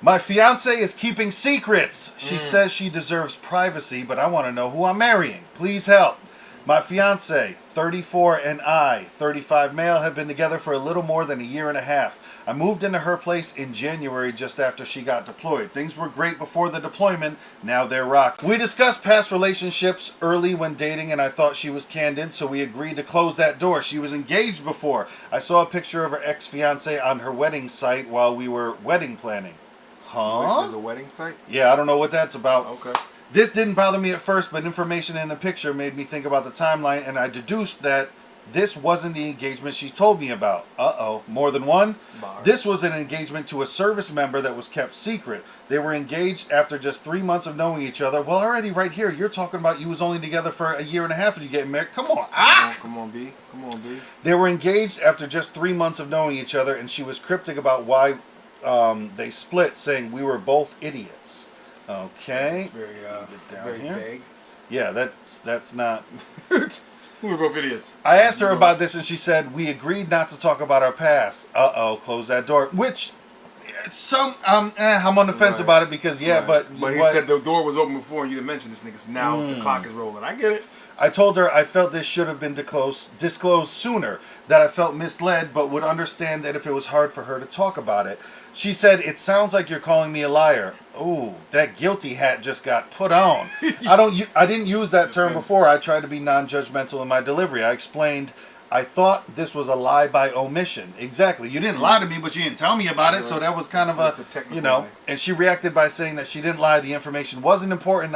My fiance is keeping secrets. She says she deserves privacy, but I want to know who I'm marrying. Please help. My fiance, 34, and I, 35 male, have been together for a little more than a year and a half. I moved into her place in January just after she got deployed. Things were great before the deployment. Now they're rocked. We discussed past relationships early when dating, and I thought she was candid, so we agreed to close that door. She was engaged before. I saw a picture of her ex-fiance on her wedding site while we were wedding planning. Huh? There's a wedding site? Yeah, I don't know what that's about. Okay. This didn't bother me at first, but information in the picture made me think about the timeline, and I deduced that this wasn't the engagement she told me about. Uh-oh. More than one? Bars. This was an engagement to a service member that was kept secret. They were engaged after just 3 months of knowing each other. Well, already right here, you're talking about you was only together for a year and a half and you getting married. Come on. Come on, B. Come on, B. They were engaged after just 3 months of knowing each other, and she was cryptic about why they split, saying we were both idiots. Okay. It's very, Get down very here. vague. Yeah, that's not... We were both idiots. I asked her about this, and she said, we agreed not to talk about our past. Uh-oh, close that door. Which, I'm on the fence about it because, but he said the door was open before and you didn't mention this nigga, so now the clock is rolling. I get it. I told her I felt this should have been disclosed sooner, that I felt misled, but would understand that if it was hard for her to talk about it. She said, it sounds like you're calling me a liar. Ooh, that guilty hat just got put on. I didn't use that term before. I tried to be non-judgmental in my delivery. I explained, I thought this was a lie by omission. Exactly. You didn't lie to me, but you didn't tell me about it, so that was kind of a lie. And she reacted by saying that she didn't lie. The information wasn't important.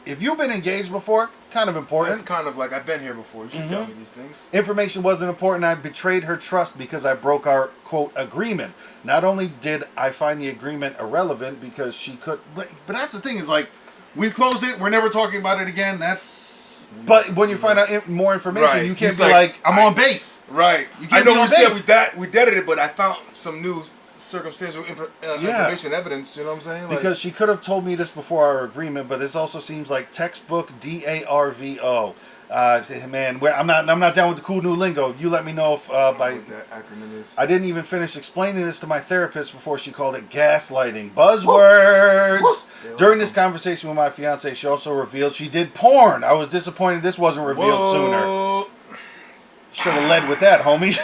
If you've been engaged before, kind of important. It's kind of like, I've been here before. You should tell me these things. Information wasn't important. I betrayed her trust because I broke our, quote, agreement. Not only did I find the agreement irrelevant because she could... But that's the thing is, like, we've closed it. We're never talking about it again. That's... But when you find out more information, you can't be like, I'm on base. Right. You can't I know be on we base. said we deaded it, but I found some new circumstantial information, evidence, you know what I'm saying? Because she could have told me this before our agreement, but this also seems like textbook DARVO. Man, I'm not down with the cool new lingo. You let me know if what that acronym is. I didn't even finish explaining this to my therapist before she called it gaslighting. Buzzwords. During this conversation with my fiance, she also revealed she did porn. I was disappointed this wasn't revealed sooner. Should have led with that, homie.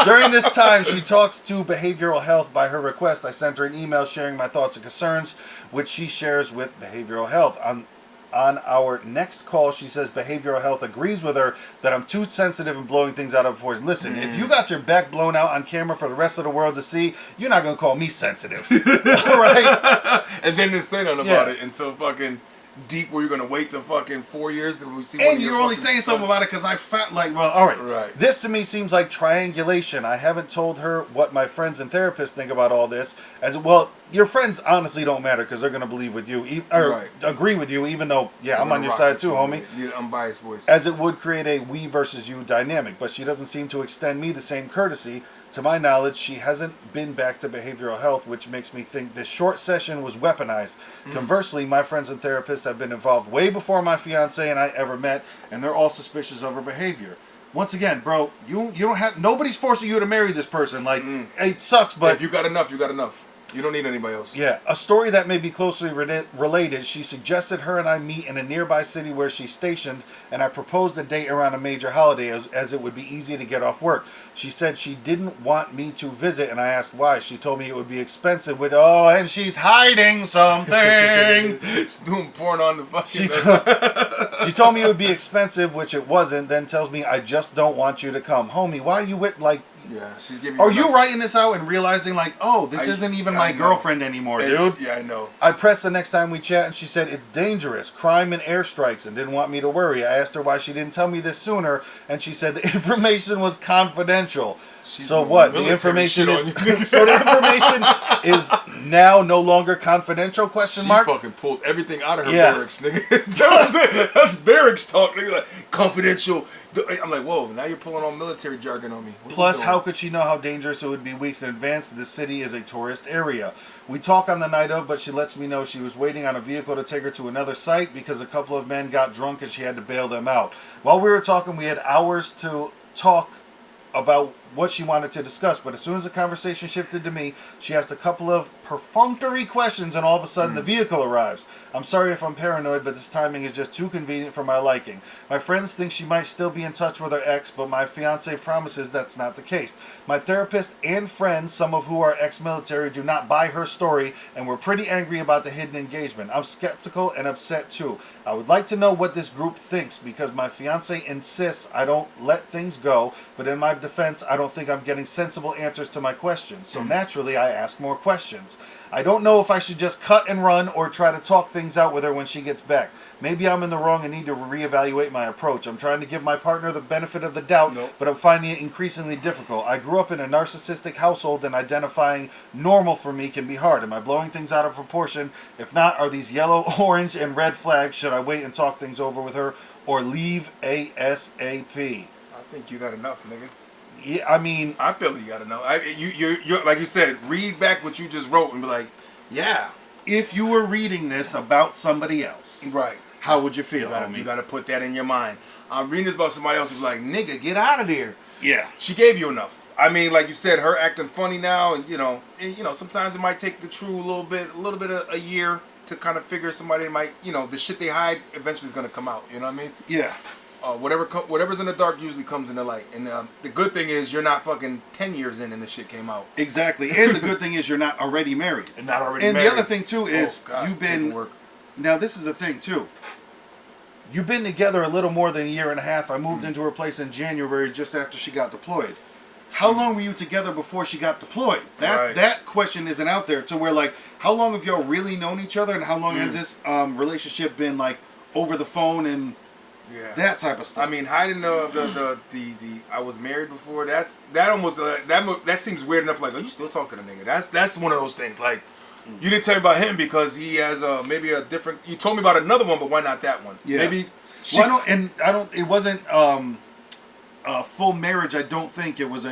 During this time, she talks to behavioral health by her request. I sent her an email sharing my thoughts and concerns, which she shares with behavioral health. On our next call, she says behavioral health agrees with her that I'm too sensitive and blowing things out of proportion. Listen, if you got your back blown out on camera for the rest of the world to see, you're not going to call me sensitive. Right? And then say nothing about it until fucking... deep where you're gonna wait till fucking 4 years till we see. And you're only saying something about it because I felt like, well, all right. Right. This to me seems like triangulation. I haven't told her what my friends and therapists think about all this. As well, your friends honestly don't matter because they're gonna believe with you or agree with you, even though I'm on your side too, homie. You need an unbiased voice. As it would create a we versus you dynamic, but she doesn't seem to extend me the same courtesy. To my knowledge, she hasn't been back to behavioral health, which makes me think this short session was weaponized. Conversely, my friends and therapists have been involved way before my fiance and I ever met, and they're all suspicious of her behavior. Once again, bro, you don't have... Nobody's forcing you to marry this person. Like, it sucks, but... If you got enough, you got enough. You don't need anybody else. Yeah, a story that may be closely related. She suggested her and I meet in a nearby city where she's stationed, and I proposed a date around a major holiday as it would be easy to get off work. She said she didn't want me to visit, and I asked why. She told me it would be expensive and she's hiding something. She's doing porn on the fucking... She told me it would be expensive, which it wasn't, then tells me I just don't want you to come. Homie, why are you with, like... Yeah, she's giving you... Are you writing this out and realizing, like, oh, this isn't even my girlfriend anymore, dude? Yeah, I know. I pressed the next time we chat, and she said, it's dangerous, crime and airstrikes, and didn't want me to worry. I asked her why she didn't tell me this sooner, and she said the information was confidential. So what? The information is... So the information is now no longer confidential, question mark? She fucking pulled everything out of her barracks, nigga. That's barracks talk, nigga. Like, confidential. I'm like, whoa, now you're pulling on military jargon on me. Plus, how could she know how dangerous it would be weeks in advance? The city is a tourist area. We talk on the night of, but she lets me know she was waiting on a vehicle to take her to another site because a couple of men got drunk and she had to bail them out. While we were talking, we had hours to talk about what she wanted to discuss, but as soon as the conversation shifted to me, she asked a couple of perfunctory questions, and all of a sudden the vehicle arrives. I'm sorry if I'm paranoid, but this timing is just too convenient for my liking. My friends think she might still be in touch with her ex, but my fiance promises that's not the case. My therapist and friends, some of who are ex-military, do not buy her story, and were pretty angry about the hidden engagement. I'm skeptical and upset too. I would like to know what this group thinks, because my fiance insists I don't let things go, but in my defense, I don't think I'm getting sensible answers to my questions, so naturally I ask more questions. I don't know if I should just cut and run or try to talk things out with her when she gets back. Maybe I'm in the wrong and need to reevaluate my approach. I'm trying to give my partner the benefit of the doubt, but I'm finding it increasingly difficult. I grew up in a narcissistic household, and identifying normal for me can be hard. Am I blowing things out of proportion? If not, are these yellow, orange, and red flags? Should I wait and talk things over with her or leave ASAP? I think you got enough, nigga. Yeah, I mean, I feel you gotta know. You like you said, read back what you just wrote and be like, yeah. if you were reading this about somebody else, Right. how would you feel, homie? You gotta put that in your mind. I'm reading this about somebody else who's like, nigga, get out of there. Yeah. She gave you enough. I mean, like you said, her acting funny now, and sometimes it might take the true a little bit of a year to kind of figure somebody might, the shit they hide eventually is gonna come out. You know what I mean? Yeah. Whatever's in the dark usually comes in the light. And the good thing is you're not fucking 10 years in and this shit came out. Exactly. And the good thing is you're not already married. And not already and married. the other thing, too, is you've been... Paperwork. Now, this is the thing, too. You've been together a little more than a year and a half. I moved into her place in January just after she got deployed. How long were you together before she got deployed? That question isn't out there. To where, like, how long have y'all really known each other, and how long has this relationship been, like, over the phone and... Yeah, that type of stuff. I mean, hiding the I was married before. That almost that seems weird enough. Like, oh, you still talk to the nigga? That's one of those things. Like, you didn't tell me about him because he has maybe a different. You told me about another one, but why not that one? Yeah. Maybe. It wasn't a full marriage. I don't think it was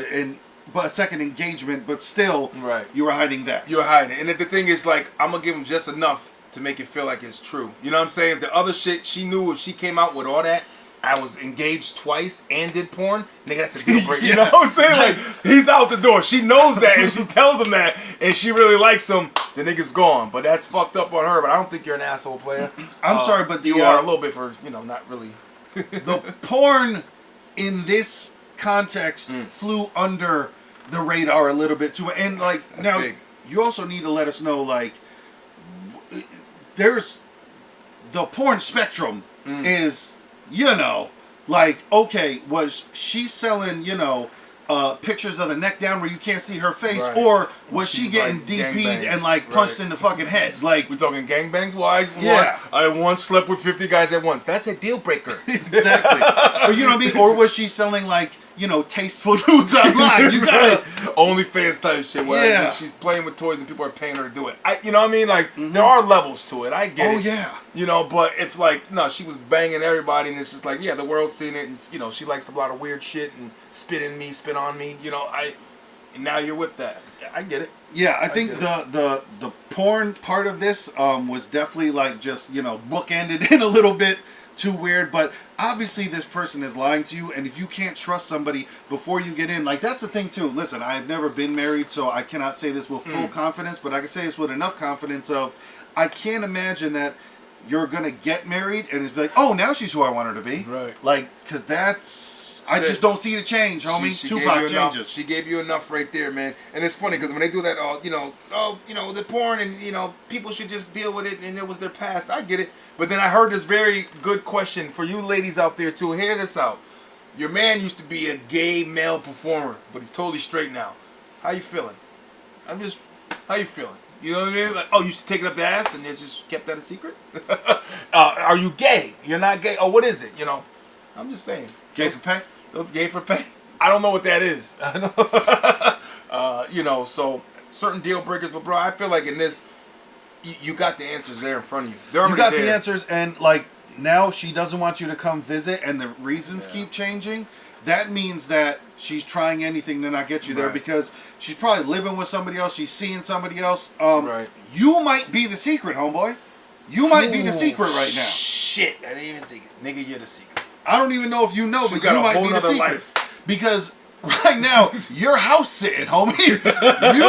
but a second engagement. But still, right. You were hiding that. You were hiding it, and the thing is, like, I'm gonna give him just enough to make it feel like it's true. You know what I'm saying? The other shit, she knew if she came out with all that, I was engaged twice and did porn, nigga, that's a deal breaker. You know what I'm saying? Like, he's out the door. She knows that, and she tells him that, and she really likes him. The nigga's gone. But that's fucked up on her, but I don't think you're an asshole player. I'm sorry, but you are a little bit for, not really. The porn in this context flew under the radar a little bit too. And, like, that's now, big. You also need to let us know, like, there's the porn spectrum is, like, okay, was she selling, pictures of the neck down where you can't see her face, right. Or was she getting like DP'd and, like, punched in the fucking head? Like, we're talking gangbangs? Well, I once slept with 50 guys at once. That's a deal breaker. Exactly. Or, you know what I mean? Or was she selling, like, tasteful nudes online? You got OnlyFans type shit. Where she's playing with toys and people are paying her to do it. You know what I mean? Like, there are levels to it. I get it. Oh, yeah. But if, like, no, she was banging everybody and it's just like, the world's seen it and, she likes a lot of weird shit and spit on me, and now you're with that. I get it. Yeah, I think the porn part of this was definitely, like, just, bookended in a little bit too weird, but obviously this person is lying to you, and if you can't trust somebody before you get in, like, that's the thing too. Listen, I have never been married, so I cannot say this with full confidence, but I can say this with enough confidence of, I can't imagine that you're gonna get married and it's like, oh, now she's who I want her to be. Right. Like, because I just don't see the change, homie. She Tupac changes. She gave you enough right there, man. And it's funny because when they do that, the porn and, people should just deal with it and it was their past. I get it. But then I heard this very good question for you ladies out there too. Hear this out. Your man used to be a gay male performer, but he's totally straight now. How you feeling? How you feeling? You know what I mean? Like, oh, you used to take it up the ass and they just kept that a secret? Are you gay? You're not gay? Oh, what is it? I'm just saying. Gay for pay? Gay for pay? I don't know what that is. I know. So certain deal breakers, but bro, I feel like in this, you got the answers there in front of you. They're already there. You got the answers, and, like, now she doesn't want you to come visit, and the reasons keep changing. That means that she's trying anything to not get you there because she's probably living with somebody else. She's seeing somebody else. You might be the secret, homeboy. You might be the secret right now. Shit, I didn't even think it. Nigga, you're the secret. I don't even know if you know, but you might be the secret. Life. Because Right now, your house sitting, homie. You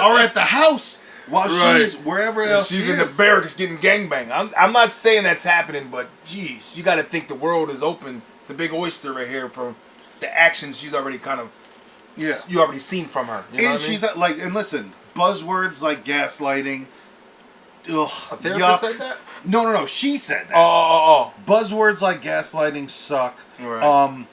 are at the house while she's wherever else she's she in the is. barracks getting gangbanged. I'm not saying that's happening, but geez, you got to think the world is open. It's a big oyster right here from the actions she's already kind of. Yeah. You already seen from her. You know And what I mean? she's like, and listen, buzzwords like gaslighting. Ugh, A therapist said that? No. She said that. Oh. Buzzwords like gaslighting suck. Right.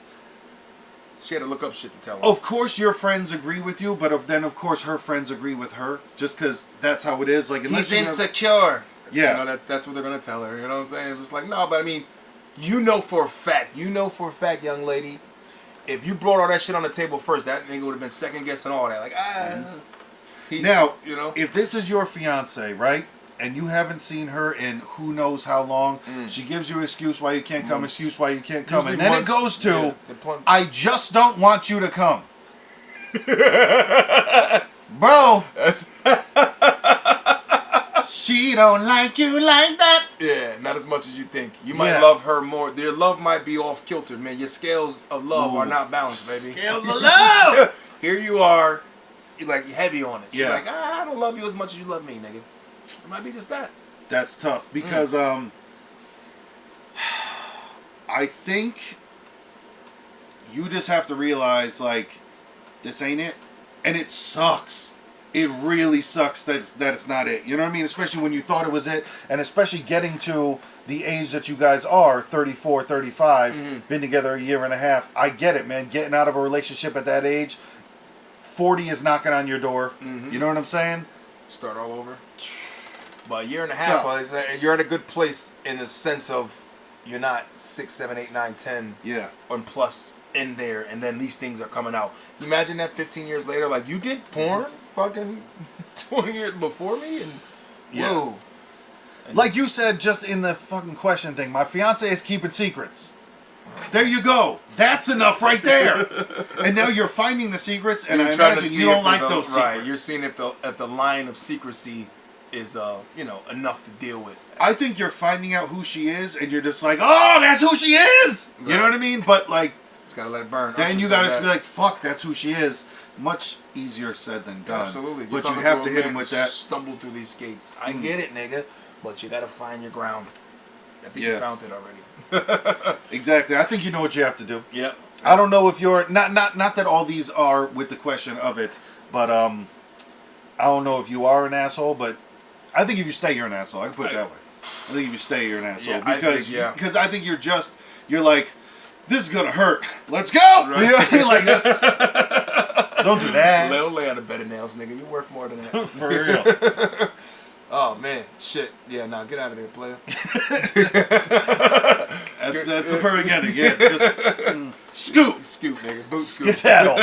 She had to look up shit to tell her. Of course, your friends agree with you, but then of course her friends agree with her, just because that's how it is. Like, he's insecure. Yeah, you know, that's what they're gonna tell her. You know what I'm saying? It's just like, no, but I mean, you know for a fact, young lady, if you brought all that shit on the table first, that nigga would have been second guessing all that. Like, now, you know, if this is your fiance, right, and you haven't seen her in who knows how long, she gives you an excuse why you can't come, excuse why you can't come, Usually and then months, it goes to, yeah, I just don't want you to come. Bro, she don't like you like that. Yeah, not as much as you think. You might love her more. Your love might be off kilter, man. Your scales of love are not balanced, baby. Scales of love. Here you are, you're like heavy on it. Yeah. You're like, I don't love you as much as you love me, nigga. It might be just that. That's tough because I think you just have to realize, like, this ain't it, and it sucks. It really sucks that it's not it. You know what I mean? Especially when you thought it was it, and especially getting to the age that you guys are, 34, 35, been together a year and a half. I get it, man. Getting out of a relationship at that age, 40 is knocking on your door. You know what I'm saying? Start all over. But a year and a half, you're at a good place in the sense of you're not 6, 7, 8, 9, 10, and plus in there, and then these things are coming out. You imagine that 15 years later, like, you did porn fucking 20 years before me, and whoa. And like you said just in the fucking question thing, my fiance is keeping secrets. There you go. That's enough right there. And now you're finding the secrets, and I imagine you don't like those secrets. Right, you're seeing if the line of secrecy is enough to deal with. I think you're finding out who she is, and you're just like, oh, that's who she is. Right. You know what I mean? But like, just gotta let it burn. Then you gotta be like, fuck, that's who she is. Much easier said than done. Absolutely. But you have to hit him with that. Stumble through these skates. I get it, nigga. But you gotta find your ground. I think you found it already. Exactly. I think you know what you have to do. Yep. I don't know if you're not that all these are with the question of it, but I don't know if you are an asshole, but I think if you stay, you're an asshole. I can put it that way. I think if you stay, you're an asshole. Because I think you're like, this is gonna hurt. Let's go. Right. Like, that's don't do that. Don't lay on a bed of nails, nigga. You're worth more than that. For real. Oh man, shit. Yeah, nah, get out of there, player. That's the perfect ending. Yeah, just scoop, nigga. Boot scoop. Skedaddle.